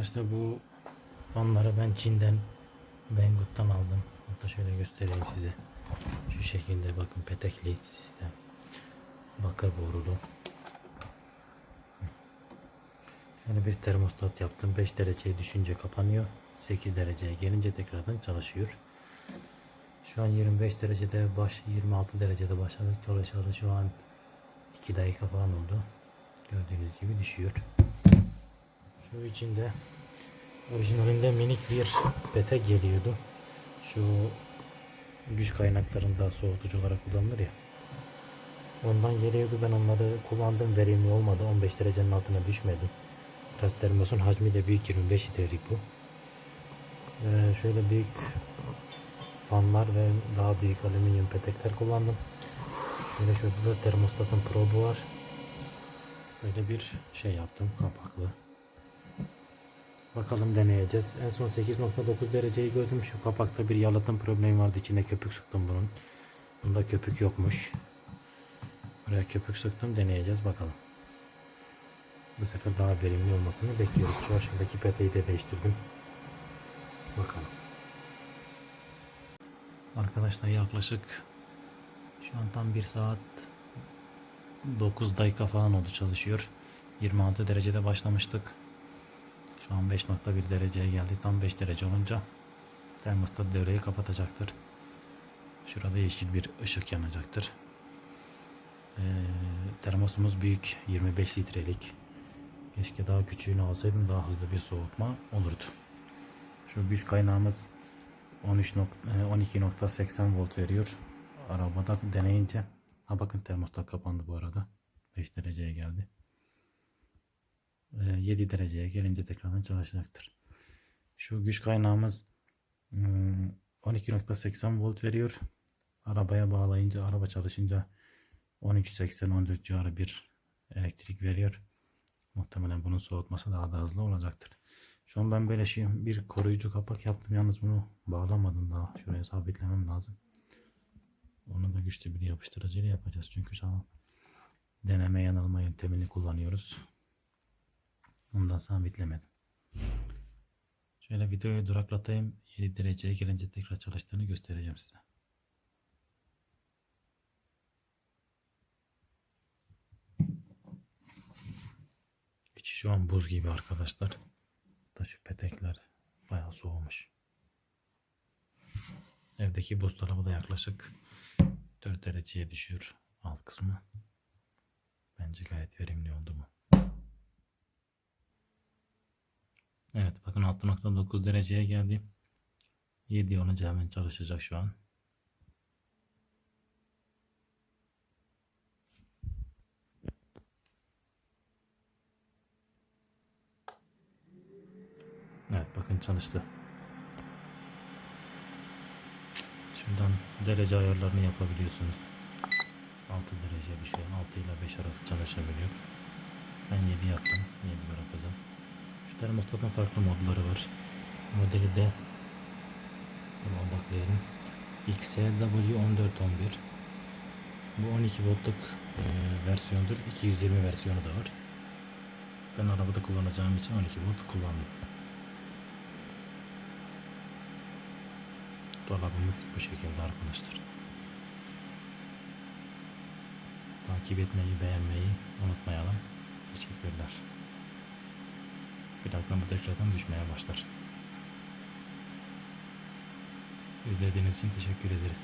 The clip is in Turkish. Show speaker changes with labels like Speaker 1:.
Speaker 1: Arkadaşlar bu fanları ben Çin'den, bangood'dan aldım. Hatta şöyle göstereyim size. Şu şekilde bakın, petekli sistem. Bakır borulu. Şöyle bir termostat yaptım. 5 dereceye düşünce kapanıyor. 8 dereceye gelince tekrardan çalışıyor. Şu an 25 derecede 26 derecede başladık çalışalı. Şu an 2 dakika falan oldu. Gördüğünüz gibi düşüyor. Şu içinde orijinalinde minik bir petek geliyordu. Şu güç kaynaklarında soğutucu olarak kullanılır ya. Ondan geliyordu. Ben onları kullandım. Verimli olmadı. 15 derecenin altına düşmedi. Biraz termosun hacmi de büyük. 25 litrelik bu. Şöyle büyük fanlar ve daha büyük alüminyum petekler kullandım. Şöyle şurada da termostatın probu var. Böyle bir şey yaptım, kapaklı. Bakalım, deneyeceğiz. En son 8.9 dereceyi gördüm. Şu kapakta bir yalıtım problemi vardı. İçine köpük sıktım bunun. Bunda köpük yokmuş. Buraya köpük sıktım, deneyeceğiz bakalım. Bu sefer daha verimli olmasını bekliyoruz. Şu aşağıdaki peteği de değiştirdim. Bakalım. Arkadaşlar yaklaşık şu an tam 1 saat 9 dakika falan oldu çalışıyor. 26 derecede başlamıştık. Şu an 5.1 dereceye geldi. Tam 5 derece olunca termostat devreyi kapatacaktır. Şurada yeşil bir ışık yanacaktır. Termosumuz büyük, 25 litrelik. Keşke daha küçüğünü alsaydım, daha hızlı bir soğutma olurdu. Şu güç kaynağımız 12.80 volt veriyor. Arabada deneyince, bakın termostat kapandı bu arada. 5 dereceye geldi. 7 dereceye gelince tekrardan çalışacaktır. Şu güç kaynağımız 12.80 volt veriyor. Arabaya bağlayınca, araba çalışınca 13.80-14 civarı bir elektrik veriyor. Muhtemelen bunun soğutması daha da hızlı olacaktır. Şu an ben böyle bir koruyucu kapak yaptım. Yalnız bunu bağlamadım daha. Şuraya sabitlemem lazım. Onu da güçlü bir yapıştırıcıyla yapacağız. Çünkü şu an deneme yanılma yöntemini kullanıyoruz. Ondan sabitlemedim. Şöyle videoyu duraklatayım. 7 dereceye gelince tekrar çalıştığını göstereceğim size. İçi şu an buz gibi arkadaşlar. Şu petekler bayağı soğumuş. Evdeki buzdolabı da yaklaşık 4 dereceye düşüyor alt kısmı. Bence gayet verimli oldu bu. Evet, bakın 6.9 dereceye geldi. 7 olunca hemen çalışacak şu an. Evet, bakın çalıştı. Şuradan derece ayarlarını yapabiliyorsunuz. 6 derece bir şey. 6 ile 5 arası çalışabiliyor. Ben 7 yaptım. 7 bırakacağım. Şu termostatın farklı modları var. Modeli de bunu odaklayalım. XW1411. Bu 12 voltluk versiyondur. 220 versiyonu da var. Ben arabada kullanacağım için 12 volt kullandım. Dolabımız bu şekilde arkadaşlar. Takip etmeyi, beğenmeyi unutmayalım. Teşekkürler. Birazdan bu tekrardan düşmeye başlar. İzlediğiniz için teşekkür ederiz.